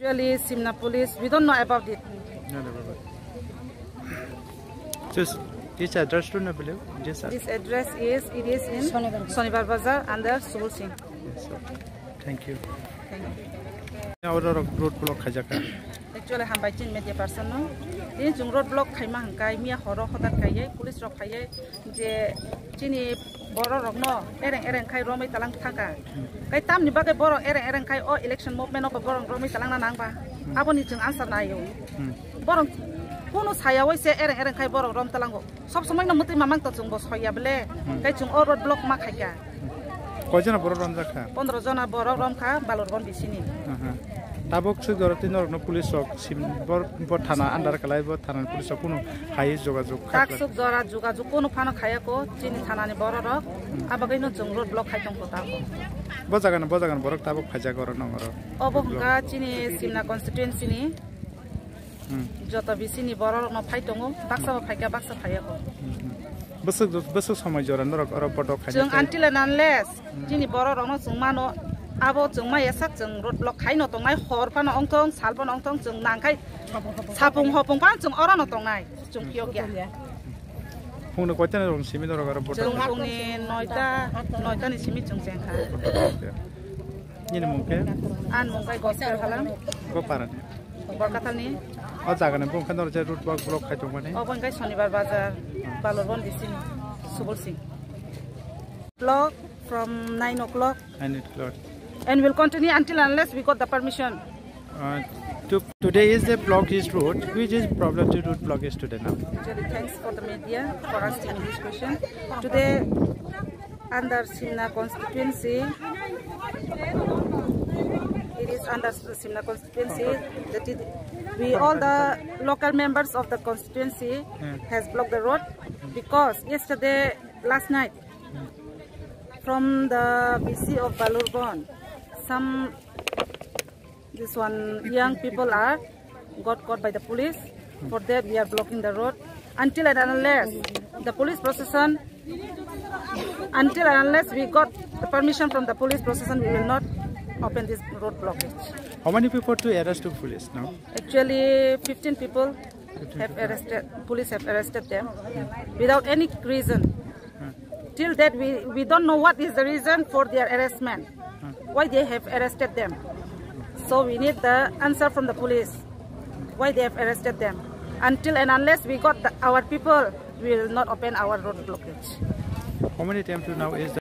Actually, Simna police, we don't know about it. Just this address to believe. This address is in Shonibar Bazaar under Subul Singh. Yes, thank you. Thank you. Our road block khajaka. Actually, I'm buying media person. No, this road block khaima hangkai miya khorok khodat kaiye police rok kaiye je chini boro rok no ereng khai romai talang thaka. Kai tam ni bagai boro ereng khai o election movement no boro romai talang na nangba. Aboni jeng answer na yo. Boro kuno saya woi se ereng khai boro rom talang go. Sob somai na muti mamang to jeng bo soya bele. Kai jeng o road block ma khaika. Kojana boro rom jakha. 15 jana boro rom kha balorgon bisini. Tabok sudor tinor no police ok sim bor thana andar kalai bo thana police ok kuno khai jogajog tak sub dora jogajog kuno phano khaya ko chini thana ni boro rok abagai no jong road block khaitong ko tabo bo jagan borok tabok khaja goro nongoro obo hanga chini simna constituency ni jota bisini boro no phaitongo baksa phaika baksa phaya ko besok samay jora norok oro potok khaja jong until and unless chini boro rok no jungmano abo jeng mai yasak jeng road block khai no tongnai hor pano ongtong sal pano ongtong jeng nangkai sapung hopung pan jeng ora no tongnai jeng piok ya phung no koitana rong simi no ro bor jeng phung ni noita ni simi jeng jeng kha ni ne mungke an mungkai gospel halam go paran bor katal ni o jaga ne phung khanor je road block khai tong mane o bangkai Shonibar Bazaar balorgon disini Subul Singh block from 9 o'clock. 9 o'clock. And we'll continue until unless we got the permission. Today is the block is road. Which is problem to road block is today now? Actually, thanks for the media for asking this question. Today, under Simna constituency, it is under the Simna constituency that we all the local members of the constituency has blocked the road because yesterday, last night, from the BC of Balurgon, young people got caught by the police. For that, we are blocking the road until and unless the police procession. Until and unless we got the permission from the police procession, we will not open this road blockage. How many people to arrest the police now? Actually, 15 people have arrested. Police have arrested them without any reason. Till that we don't know what is the reason for their arrestment, why they have arrested them. So we need the answer from the police, why they have arrested them. Until and unless we got our people, we will not open our road blockage. How many times now is